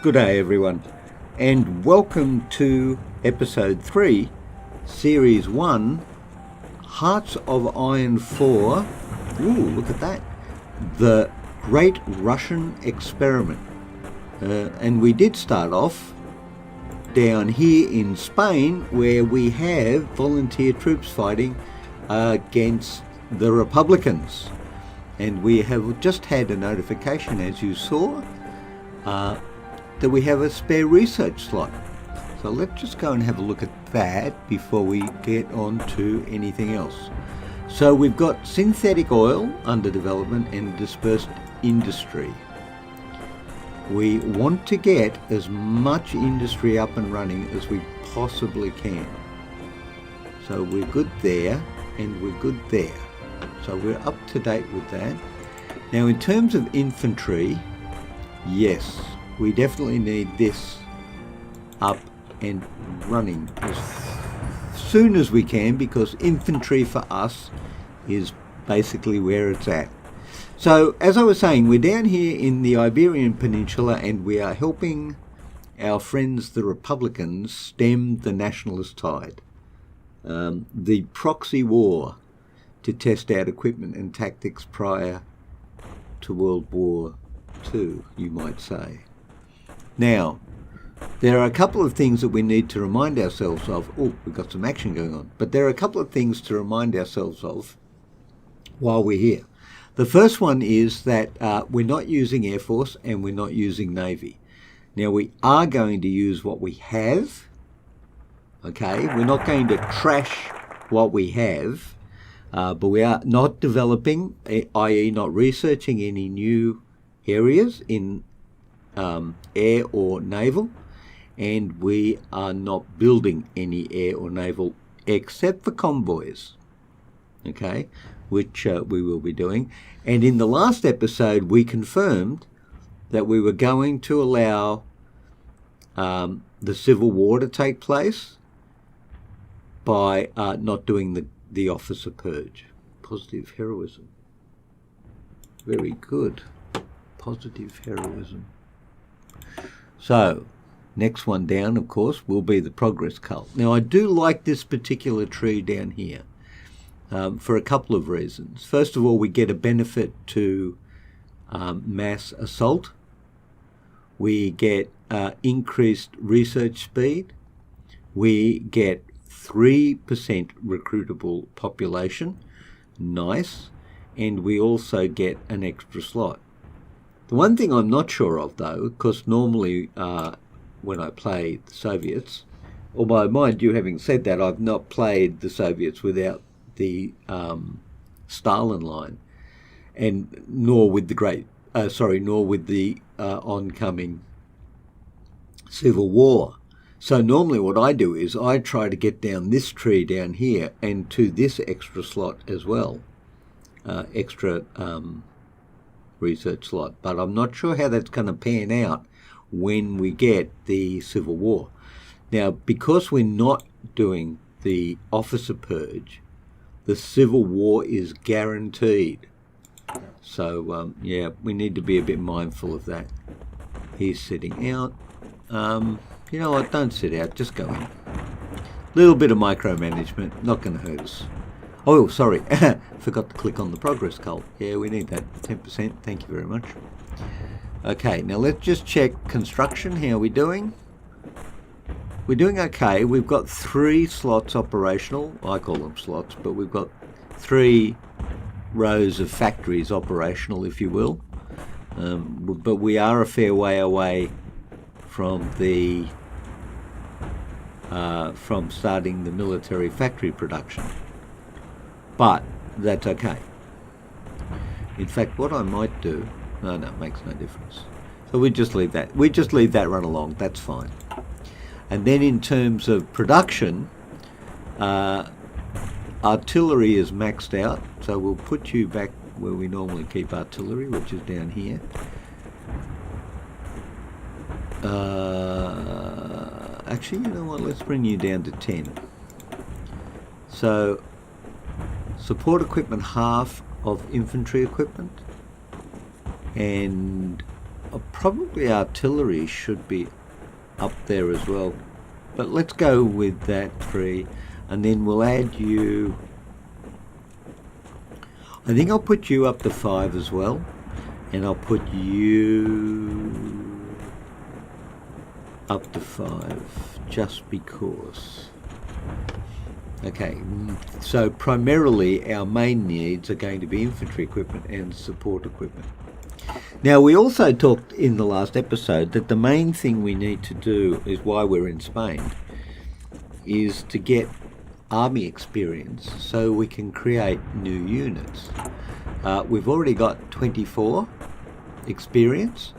Good day everyone, and welcome to episode 3, series 1, Hearts of Iron 4. Ooh, look at that. The Great Russian Experiment. And we did start off down here in Spain, where we have volunteer troops fighting against the Republicans. And we have just had a notification, as you saw, that we have a spare research slot. So let's just go and have a look at that before we get on to anything else. So we've got synthetic oil under development and dispersed industry. We want to get as much industry up and running as we possibly can. So we're good there and we're good there. So we're up to date with that. Now in terms of infantry, yes, we definitely need this up and running as soon as we can, because infantry for us is basically where it's at. So as I was saying, we're down here in the Iberian Peninsula and we are helping our friends the Republicans stem the nationalist tide. The proxy war to test out equipment and tactics prior to World War II, you might say. Now, there are a couple of things that we need to remind ourselves of. Oh, we've got some action going on. But there are a couple of things to remind ourselves of while we're here. The first one is that we're not using Air Force and we're not using Navy. Now, we are going to use what we have. Okay, we're not going to trash what we have, but we are not developing, i.e. not researching any new areas in air or naval, and we are not building any air or naval except for convoys, okay, which we will be doing. And in the last episode we confirmed that we were going to allow the Civil War to take place by not doing the officer purge. Positive heroism. Very good. Positive heroism. So, next one down, of course, will be the progress cult. Now, I do like this particular tree down here for a couple of reasons. First of all, we get a benefit to mass assault. We get increased research speed. We get 3% recruitable population. Nice. And we also get an extra slot. The one thing I'm not sure of, though, because normally when I play the Soviets, although mind you, having said that, I've not played the Soviets without the Stalin Line, and nor with the oncoming Civil War. So normally what I do is I try to get down this tree down here and to this extra slot as well, extra research slot, but I'm not sure how that's going to pan out when we get the Civil War. Now, because we're not doing the officer purge, the Civil War is guaranteed. So, yeah, we need to be a bit mindful of that. He's sitting out. You know what, don't sit out, just go in. Little bit of micromanagement, not going to hurt us. Oh, sorry, forgot to click on the progress cult. Yeah, we need that, 10%, thank you very much. Okay, now let's just check construction. How are we doing? We're doing okay. We've got 3 slots operational. I call them slots, but we've got 3 rows of factories operational, if you will. But we are a fair way away from the from starting the military factory production. But that's okay. In fact, what I might do, no, it makes no difference. So we just leave that. We just leave that run along. That's fine. And then in terms of production, artillery is maxed out. So we'll put you back where we normally keep artillery, which is down here. Actually, you know what? Let's bring you down to 10. So support equipment half of infantry equipment, and Probably artillery should be up there as well. But let's go with that 3, and then we'll add you. I think I'll put you up to 5 as well, and I'll put you up to 5 just because. Okay, so primarily our main needs are going to be infantry equipment and support equipment. Now, we also talked in the last episode that the main thing we need to do is why we're in Spain is to get army experience so we can create new units. We've already got 24 experience,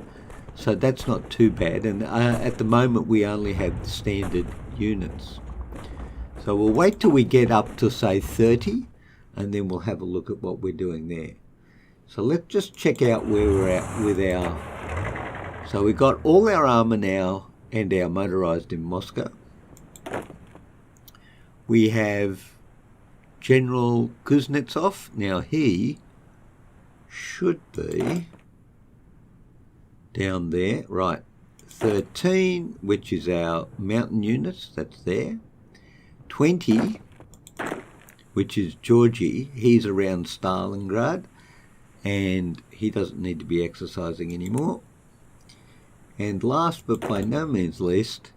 so that's not too bad, and at the moment we only have the standard units. So we'll wait till we get up to say 30, and then we'll have a look at what we're doing there. So let's just check out where we're at with our. So we've got all our armour now and our motorised in Moscow. We have General Kuznetsov. Now he should be down there, right? 13, which is our mountain units, that's there. 20, which is Georgie, he's around Stalingrad, and he doesn't need to be exercising anymore. And last but by no means least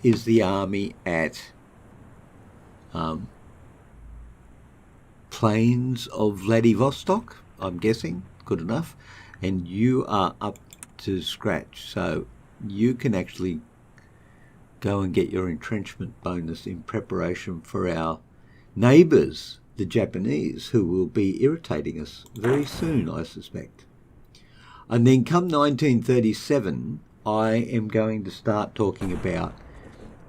is the army at Plains of Vladivostok, I'm guessing, good enough. And you are up to scratch, so you can actually go and get your entrenchment bonus in preparation for our neighbours, the Japanese, who will be irritating us very soon, I suspect. And then come 1937, I am going to start talking about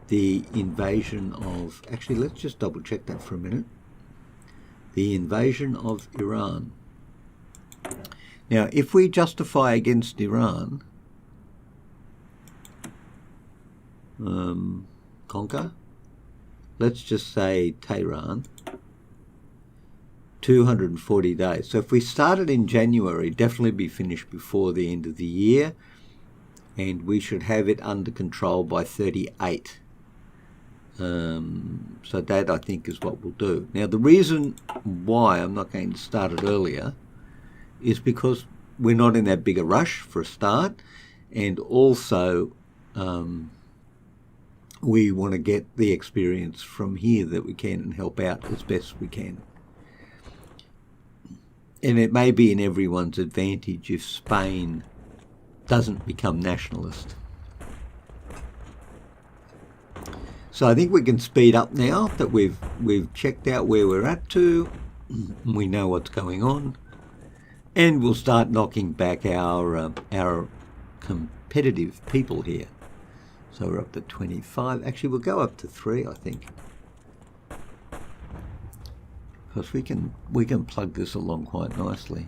the invasion of... Actually, let's just double check that for a minute. The invasion of Iran. Now, if we justify against Iran, conquer, let's just say Tehran, 240 days. So if we started in January, definitely be finished before the end of the year, and we should have it under control by 38. So that, I think, is what we'll do. Now, the reason why I'm not going to start it earlier is because we're not in that big a rush for a start, and also we want to get the experience from here that we can and help out as best we can. And it may be in everyone's advantage if Spain doesn't become nationalist. So I think we can speed up now that we've checked out where we're at to. We know what's going on, and we'll start knocking back our competitive people here. So we're up to 25. Actually, we'll go up to 3, I think, because we can plug this along quite nicely.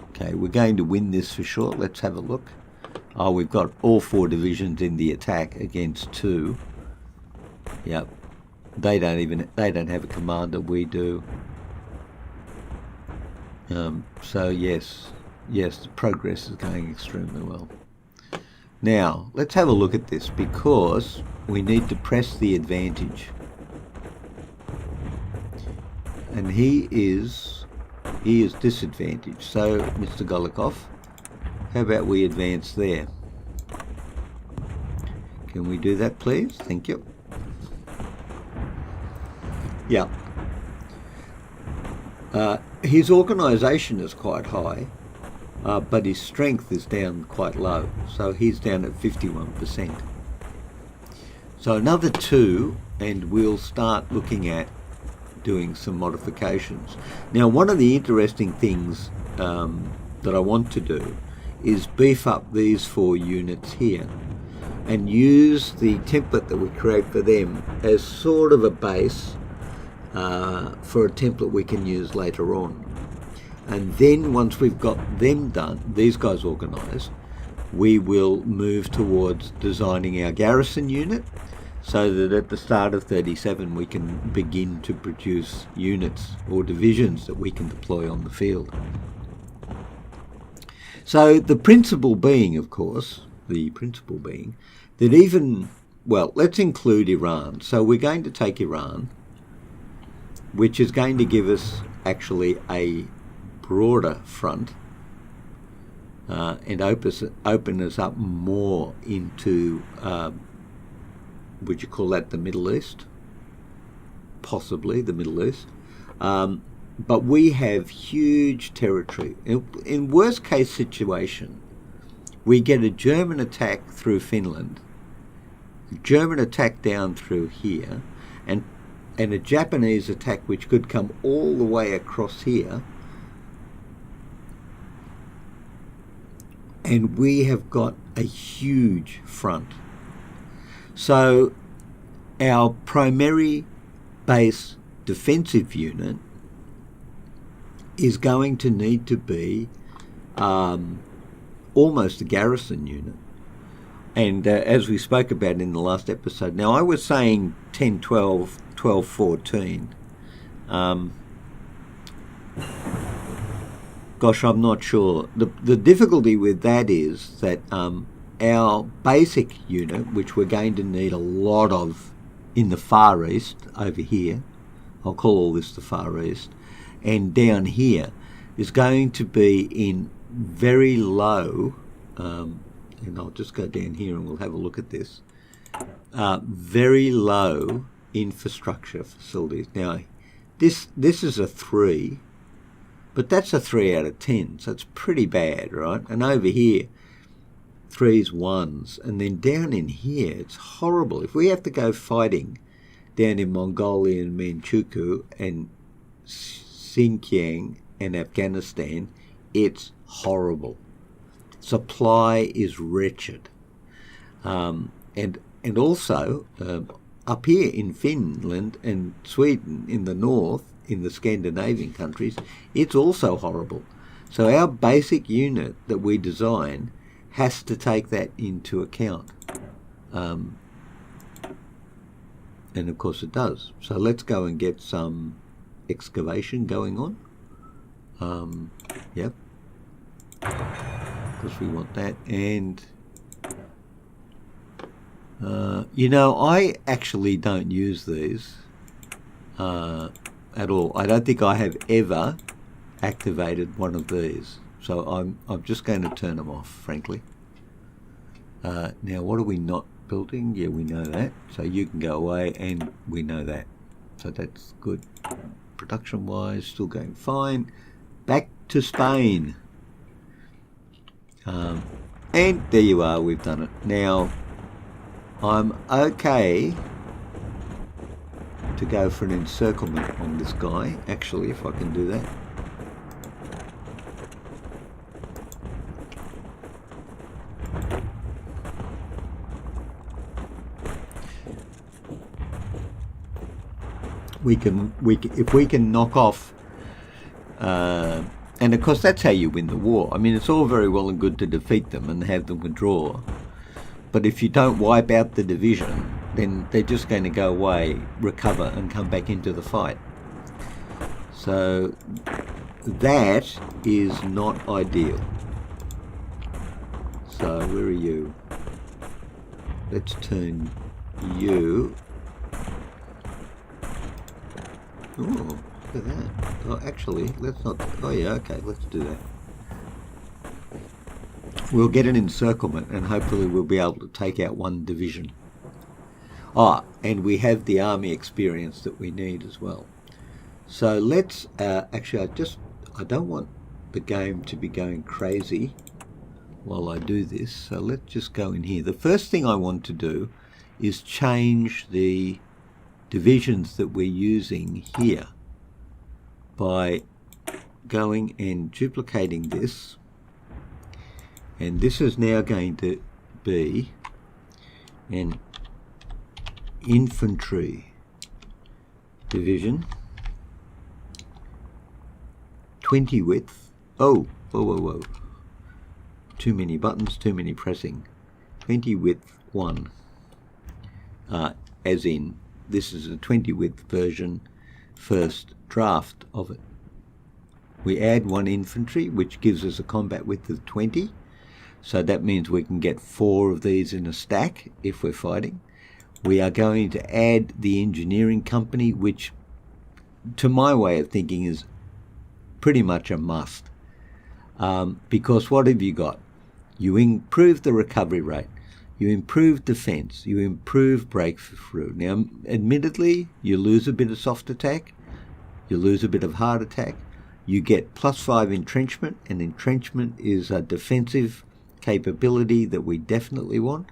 Okay, we're going to win this for sure. Let's have a look. Oh, we've got all 4 divisions in the attack against 2. Yep. They don't have a commander, we do. So yes, the progress is going extremely well. Now, let's have a look at this, because we need to press the advantage. And he is disadvantaged. So, Mr. Golikov, how about we advance there? Can we do that, please? Thank you. Yeah. His organisation is quite high, but his strength is down quite low. So he's down at 51%. So another 2, and we'll start looking at doing some modifications. Now, one of the interesting things that I want to do is beef up these 4 units here and use the template that we create for them as sort of a base for a template we can use later on. And then once we've got them done, these guys organised, we will move towards designing our garrison unit, so that at the start of 37 we can begin to produce units or divisions that we can deploy on the field. So the principle being, of course, that even, well, let's include Iran. So we're going to take Iran, which is going to give us actually a broader front and open us up more into, would you call that the Middle East? Possibly the Middle East. But we have huge territory. In worst case situation, we get a German attack through Finland, German attack down through here, and a Japanese attack which could come all the way across here. And we have got a huge front. So our primary base defensive unit is going to need to be almost a garrison unit. And as we spoke about in the last episode, now I was saying 10, 12, 12, 14. Gosh, I'm not sure. The difficulty with that is that our basic unit, which we're going to need a lot of in the Far East, over here, I'll call all this the Far East, and down here, is going to be in very low, and I'll just go down here and we'll have a look at this, very low infrastructure facilities. Now, this is a 3, but that's a 3 out of 10, so it's pretty bad, right? And over here, 3s, 1s, and then down in here, it's horrible. If we have to go fighting down in Mongolia and Manchukuo and Xinjiang and Afghanistan, it's horrible. Supply is wretched. And also, up here in Finland and Sweden in the north, in the Scandinavian countries, it's also horrible. So our basic unit that we design has to take that into account. And of course it does. So let's go and get some excavation going on. Yep. Because we want that. And I actually don't use these at all. I don't think I have ever activated one of these. So I'm just going to turn them off, frankly. Now, what are we not building? Yeah, we know that. So you can go away, and we know that. So that's good. Production-wise, still going fine. Back to Spain. And there you are, we've done it. Now, I'm okay to go for an encirclement on this guy, actually, if I can do that. If we can knock off, and of course that's how you win the war. I mean, it's all very well and good to defeat them and have them withdraw, but if you don't wipe out the division, then they're just going to go away, recover, and come back into the fight. So that is not ideal. So where are you? Let's turn you. Oh, look at that. Oh, actually, let's not. Oh, yeah, okay, let's do that. We'll get an encirclement and hopefully we'll be able to take out one division. And we have the army experience that we need as well. So let's, actually, I don't want the game to be going crazy while I do this. So let's just go in here. The first thing I want to do is change the divisions that we're using here by going and duplicating this, and this is now going to be an infantry division, 20 width. Whoa, too many buttons, too many pressing. 20 width 1, as in this is a 20 width version, first draft of it. We add 1 infantry, which gives us a combat width of 20. So that means we can get 4 of these in a stack if we're fighting. We are going to add the engineering company, which to my way of thinking is pretty much a must. Because what have you got? You improve the recovery rate, you improve defense, you improve breakthrough. Now, admittedly, you lose a bit of soft attack, you lose a bit of hard attack, you get +5 entrenchment, and entrenchment is a defensive capability that we definitely want.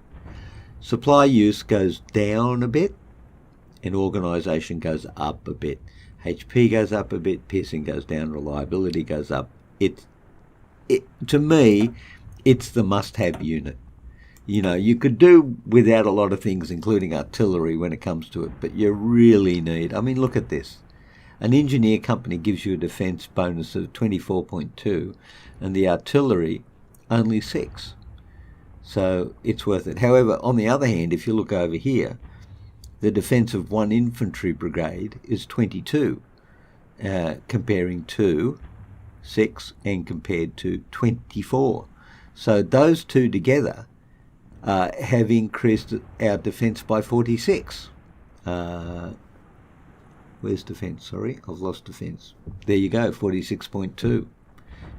Supply use goes down a bit, and organisation goes up a bit. HP goes up a bit, piercing goes down, reliability goes up. To me, it's the must-have unit. You know, you could do without a lot of things, including artillery when it comes to it, but you really need, I mean, look at this. An engineer company gives you a defence bonus of 24.2, and the artillery only 6. So it's worth it. However, on the other hand, if you look over here, the defence of 1 infantry brigade is 22, comparing to 6 and compared to 24. So those two together have increased our defence by 46. Where's defence? Sorry, I've lost defence. There you go, 46.2.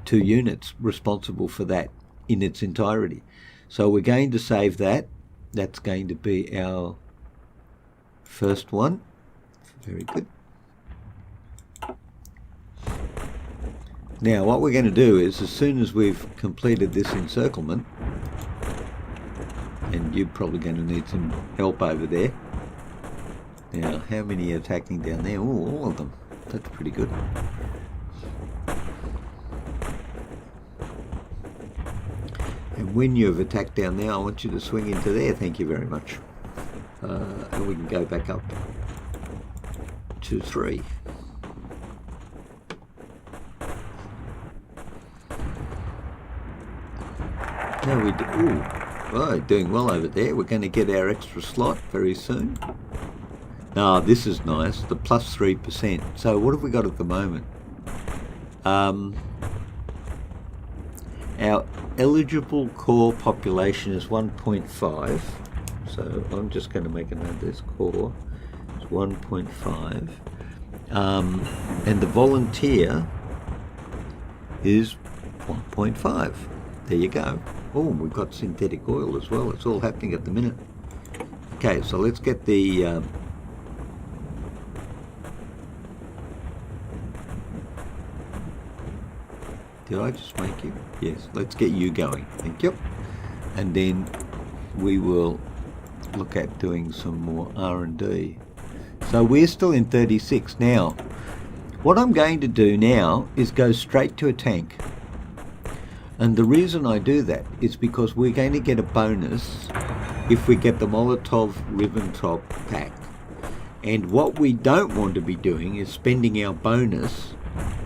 2 units responsible for that in its entirety. So we're going to save that. That's going to be our first one. Very good. Now what we're going to do is, as soon as we've completed this encirclement, and you're probably going to need some help over there. Now, how many are attacking down there? Oh, all of them. That's pretty good. And when you've attacked down there, I want you to swing into there. Thank you very much. And we can go back up to 3. Now we do. Ooh, oh, doing well over there. We're going to get our extra slot very soon. Now this is nice. The +3%. So what have we got at the moment? Our eligible core population is 1.5. So I'm just going to make a note of this. Core is 1.5. And the volunteer is 1.5. There you go. Oh, we've got synthetic oil as well. It's all happening at the minute. Okay, so let's get the... Did I just make you? Yes, let's get you going. Thank you. And then we will look at doing some more R&D. So we're still in 36. Now, what I'm going to do now is go straight to a tank. And the reason I do that is because we're going to get a bonus if we get the Molotov-Ribbentrop pack. And what we don't want to be doing is spending our bonus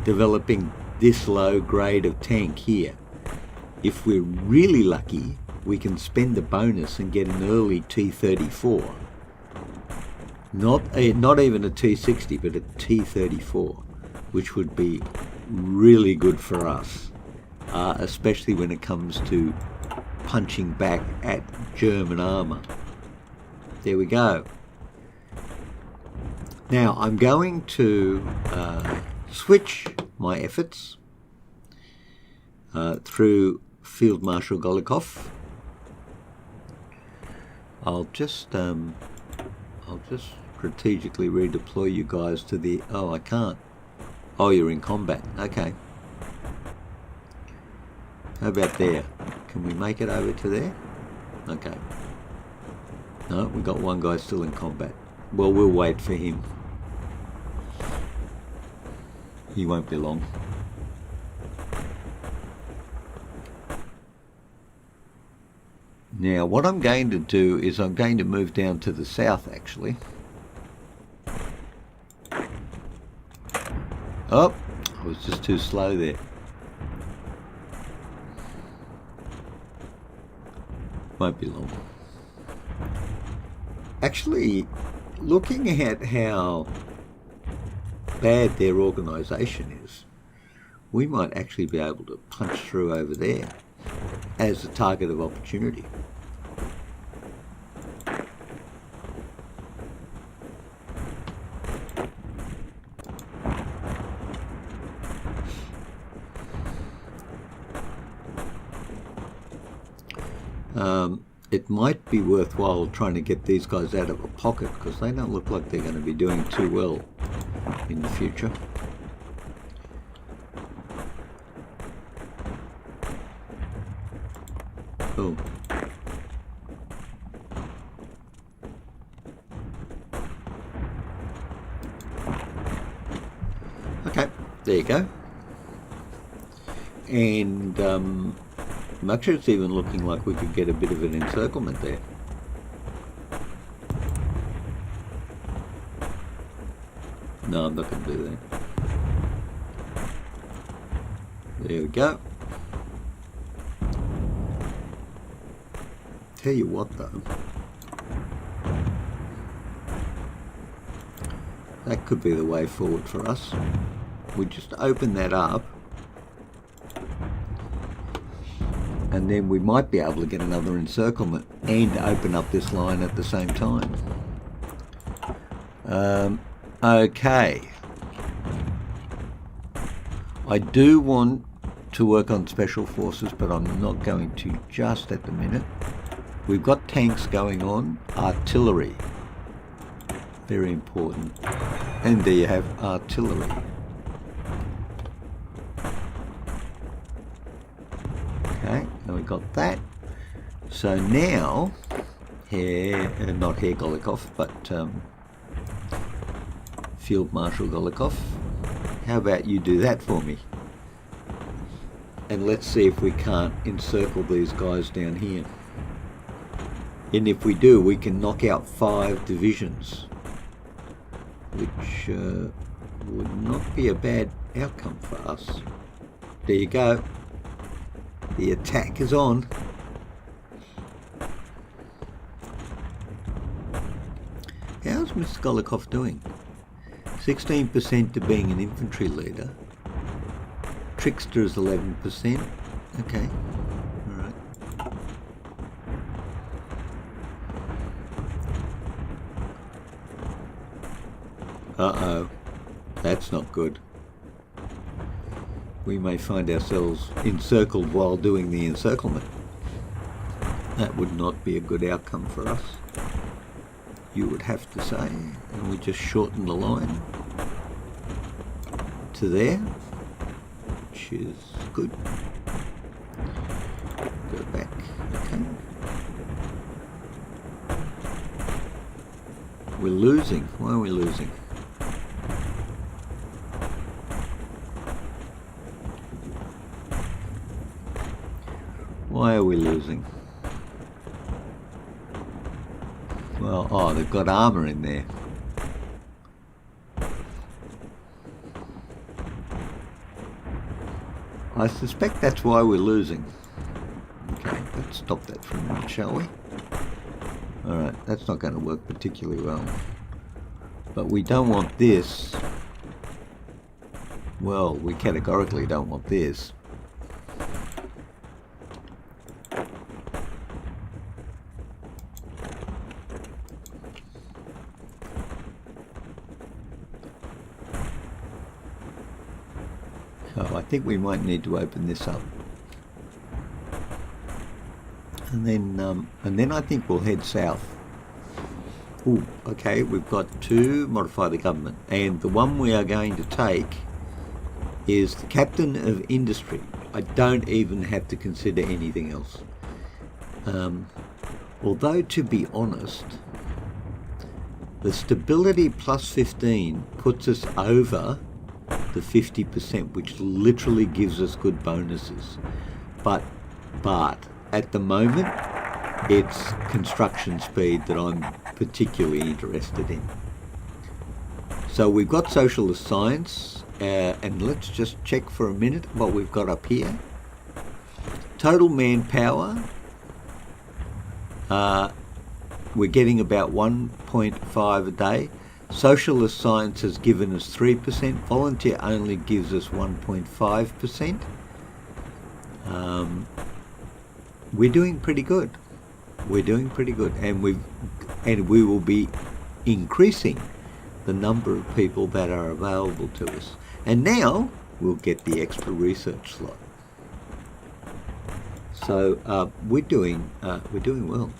developing this low grade of tank here. If we're really lucky, we can spend the bonus and get an early T-34. Not even a T-60, but a T-34, which would be really good for us, especially when it comes to punching back at German armour. There we go. Now I'm going to switch my efforts through Field Marshal Golikov. I'll just strategically redeploy you guys to the... Oh, I can't. Oh, you're in combat. Okay. How about there? Can we make it over to there? Okay. No, we got one guy still in combat. Well, we'll wait for him. He won't be long. Now, what I'm going to do is I'm going to move down to the south, actually. Oh, I was just too slow there. Won't be long. Actually, looking at how bad their organisation is, we might actually be able to punch through over there as a target of opportunity. It might be worthwhile trying to get these guys out of a pocket, because they don't look like they're going to be doing too well in the future. Oh. Okay, there you go. And actually it's even looking like we could get a bit of an encirclement there. No, I'm not going to do that. There we go. Tell you what though, that could be the way forward for us. We just open that up, and then we might be able to get another encirclement and open up this line at the same time. Okay. I do want to work on special forces, but I'm not going to just at the minute. We've got tanks going on, artillery, very important, and there you have artillery. Okay, and we got that. So now, not Herr Golikov, but Field Marshal Golikov, how about you do that for me? And let's see if we can't encircle these guys down here. And if we do, we can knock out 5 divisions, which would not be a bad outcome for us. There you go. The attack is on. How's Mr. Golikov doing? 16% to being an infantry leader. Trickster is 11%. Okay. Alright. Uh-oh. That's not good. We may find ourselves encircled while doing the encirclement. That would not be a good outcome for us, you would have to say. And we just shorten the line to there, which is good. Go back. Okay. We're losing. Why are we losing? Why are we losing? Well, oh, they've got armour in there. I suspect that's why we're losing. Okay, let's stop that for a minute, shall we? Alright, that's not going to work particularly well. But we don't want this. Well, we categorically don't want this. So I think we might need to open this up, and then I think we'll head south. Ooh, okay, we've got to modify the government, and the one we are going to take is the captain of industry. I don't even have to consider anything else. Although, to be honest, the stability plus 15 puts us over the 50%, which literally gives us good bonuses. But at the moment, it's construction speed that I'm particularly interested in. So we've got socialist science, and let's just check for a minute what we've got up here. Total manpower, we're getting about 1.5 a day. Socialist science has given us 3%. Volunteer only gives us 1.5%. We're doing pretty good. We're doing pretty good, and we will be increasing the number of people that are available to us. And now we'll get the extra research slot. So we're doing well.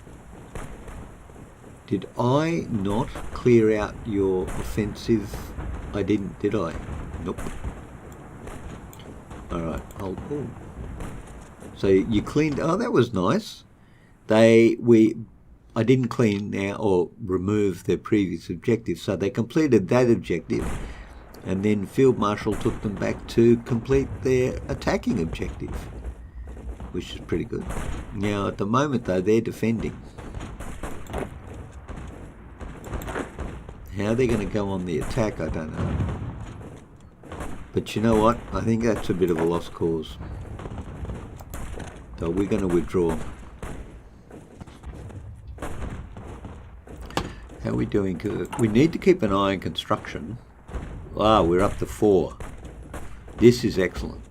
Did I not clear out your offensive? I didn't, did I? Nope. All right. Oh. So you cleaned. Oh, that was nice. I didn't clean now or remove their previous objective, so they completed that objective, and then Field Marshal took them back to complete their attacking objective, which is pretty good. Now, at the moment, though, they're defending. How they're going to go on the attack, I don't know. But you know what? I think that's a bit of a lost cause. So we're going to withdraw. How are we doing? We need to keep an eye on construction. Ah, we're up to 4. This is excellent.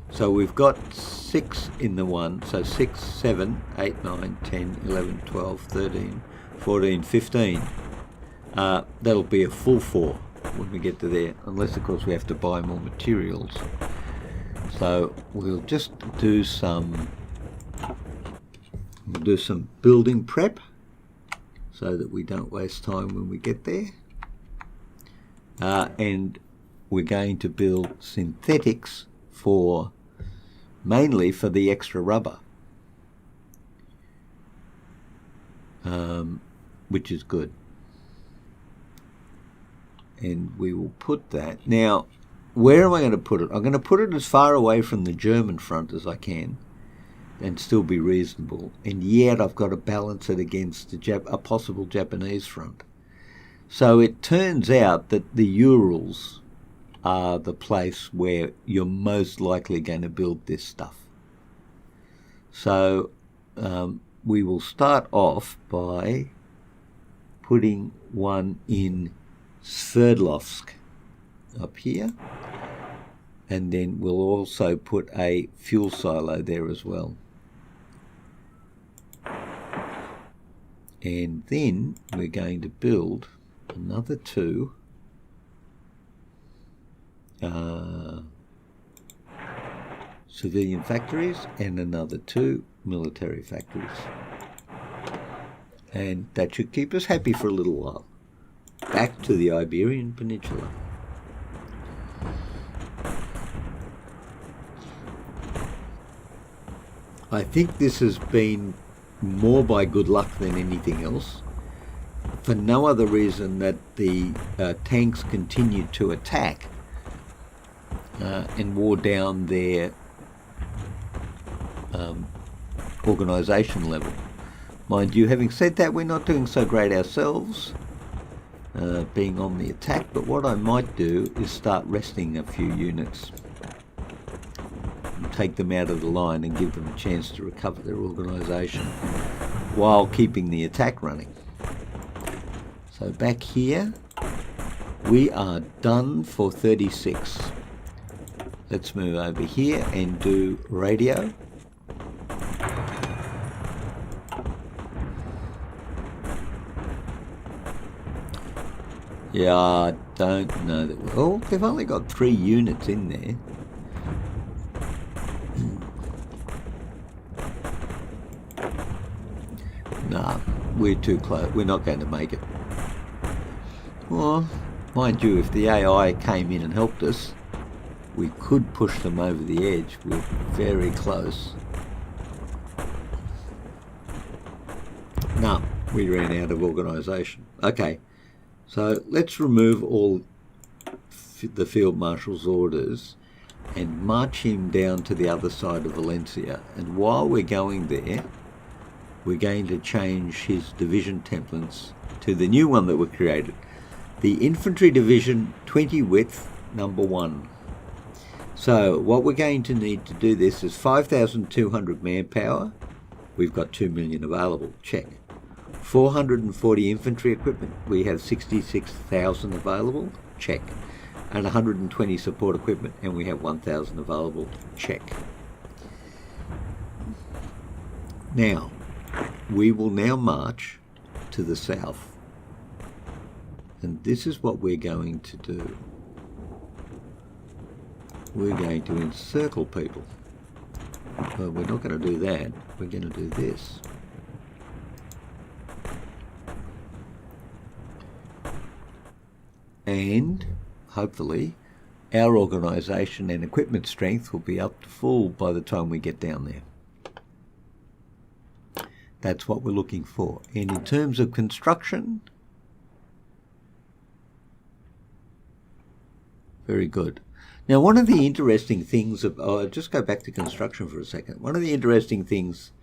So we've got 6 in the one. So 6, 7, 8, 9, 10, 11, 12, 13, 14, 15. That'll be a full 4 when we get to there, unless of course we have to buy more materials. So we'll just do some building prep so that we don't waste time when we get there. And we're going to build synthetics mainly for the extra rubber, which is good. And we will put that. Now, where am I going to put it? I'm going to put it as far away from the German front as I can and still be reasonable. And yet I've got to balance it against a possible Japanese front. So it turns out that the Urals are the place where you're most likely going to build this stuff. So we will start off by putting one in Sverdlovsk up here, and then we'll also put a fuel silo there as well. And then we're going to build another 2 civilian factories and another 2 military factories. And that should keep us happy for a little while. Back to the Iberian Peninsula. I think this has been more by good luck than anything else, for no other reason that the tanks continued to attack and wore down their organisation level. Mind you, having said that, we're not doing so great ourselves, being on the attack, but what I might do is start resting a few units, take them out of the line and give them a chance to recover their organisation while keeping the attack running. So back here, we are done for 36. Let's move over here and do radio. Yeah, I don't know that. Oh, they've only got 3 units in there. Nah, we're too close. We're not going to make it. Well, mind you, if the AI came in and helped us, we could push them over the edge. We're very close. No, we ran out of organisation. Okay, so let's remove all the Field Marshal's orders and march him down to the other side of Valencia. And while we're going there, we're going to change his division templates to the new one that we created. The Infantry Division 20 width, number 1. So what we're going to need to do this is 5,200 manpower. We've got 2 million available, check. 440 infantry equipment. We have 66,000 available. Check. And 120 support equipment, and we have 1,000 available. Check. Now, we will now march to the south. And this is what we're going to do. We're going to encircle people. Well, we're not going to do that. We're going to do this. And hopefully our organisation and equipment strength will be up to full by the time we get down there. That's what we're looking for. And in terms of construction, very good. Now, one of the interesting things, I'll just go back to construction for a second. One of the interesting things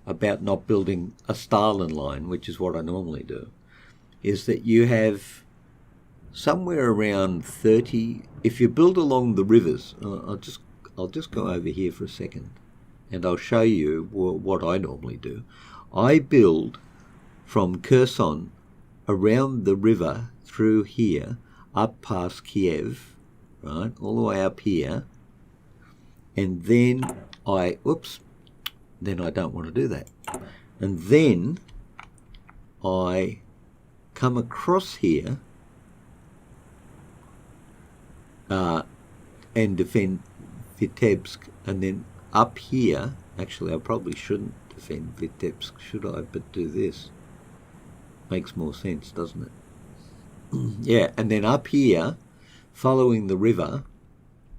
about not building a Stalin line, which is what I normally do, is that you have somewhere around 30, if you build along the rivers, I'll just go over here for a second and I'll show you what I normally do. I build from Kherson around the river through here, up past Kiev, right, all the way up here, and then then I don't want to do that. And then I come across here and defend Vitebsk, and then up here, actually I probably shouldn't defend Vitebsk, should I, but do this. Makes more sense, doesn't it? Yeah, and then up here, following the river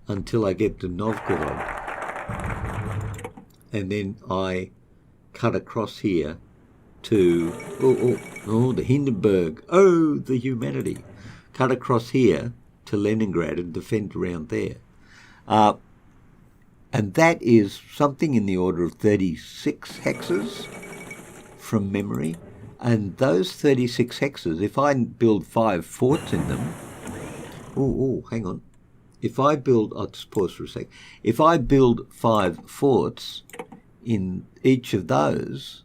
until I get to Novgorod, and then I cut across here to, the Hindenburg, the humanity, cut across here to Leningrad and defend around there. And that is something in the order of 36 hexes from memory. And those 36 hexes, if I build 5 forts in them, hang on. If I build, I'll just pause for a sec. If I build 5 forts in each of those,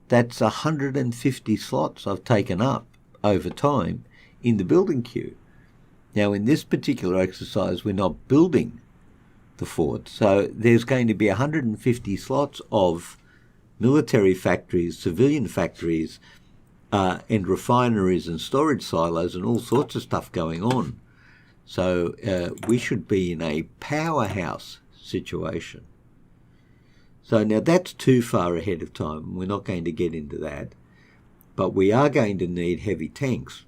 that's 150 slots I've taken up over time in the building queue. Now, in this particular exercise, we're not building the fort, so there's going to be 150 slots of military factories, civilian factories, and refineries and storage silos and all sorts of stuff going on. So we should be in a powerhouse situation. So now that's too far ahead of time. We're not going to get into that. But we are going to need heavy tanks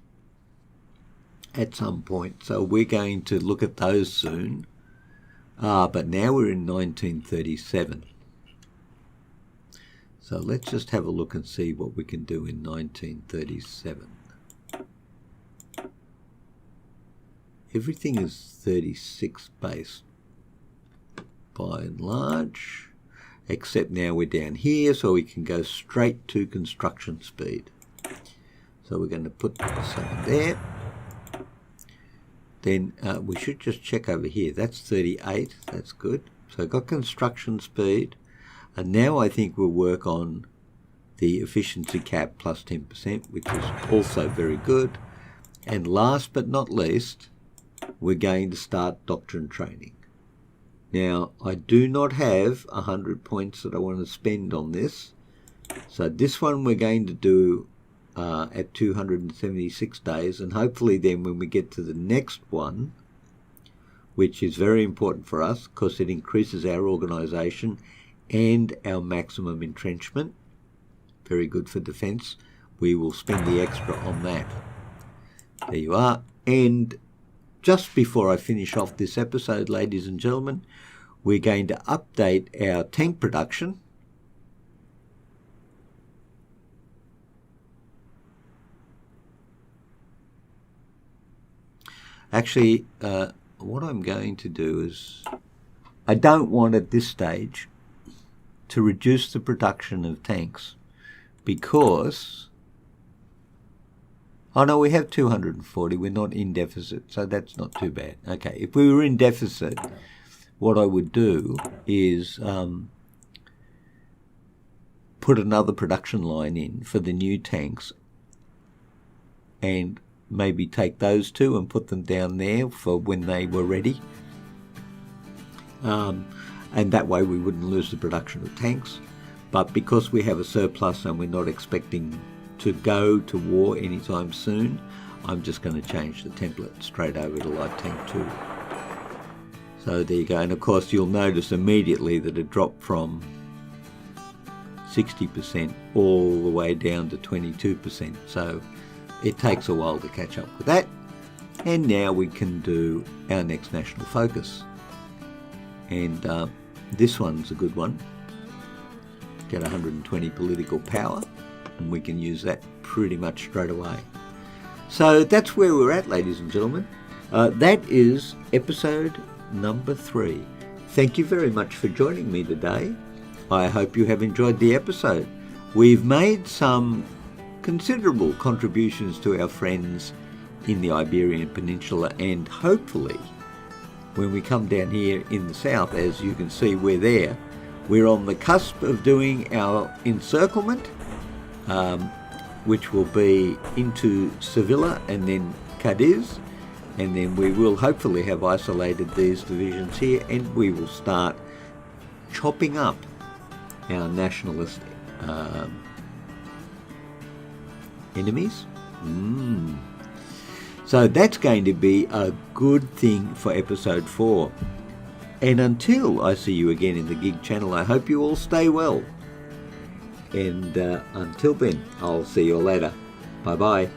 at some point. So we're going to look at those soon. But now we're in 1937. So let's just have a look and see what we can do in 1937. Everything is 36 based by and large, except now we're down here, so we can go straight to construction speed. So we're going to put some there. Then we should just check over here. That's 38. That's good. So I've got construction speed. And now I think we'll work on the efficiency cap plus 10%, which is also very good. And last but not least, we're going to start doctrine training. Now, I do not have 100 points that I want to spend on this. So this one we're going to do at 276 days. And hopefully then when we get to the next one, which is very important for us because it increases our organisation and our maximum entrenchment, very good for defence, we will spend the extra on that. There you are. And just before I finish off this episode, ladies and gentlemen, we're going to update our tank production. Actually, what I'm going to do is, I don't want at this stage to reduce the production of tanks because, oh no, we have 240, we're not in deficit, so that's not too bad. Okay, if we were in deficit, what I would do is put another production line in for the new tanks and maybe take those two and put them down there for when they were ready. And that way we wouldn't lose the production of tanks. But because we have a surplus and we're not expecting to go to war anytime soon, I'm just going to change the template straight over to Light Tank 2. So there you go. And of course you'll notice immediately that it dropped from 60% all the way down to 22%. So it takes a while to catch up with that. And now we can do our next national focus. And this one's a good one. Get 120 political power, and we can use that pretty much straight away. So that's where we're at, ladies and gentlemen. That is episode number 3. Thank you very much for joining me today. I hope you have enjoyed the episode. We've made some considerable contributions to our friends in the Iberian Peninsula, and hopefully when we come down here in the south, as you can see, we're there. We're on the cusp of doing our encirclement, which will be into Sevilla and then Cadiz, and then we will hopefully have isolated these divisions here, and we will start chopping up our nationalist enemies. So that's going to be a good thing for episode 4. And until I see you again in the Gig channel, I hope you all stay well. And until then, I'll see you later. Bye-bye.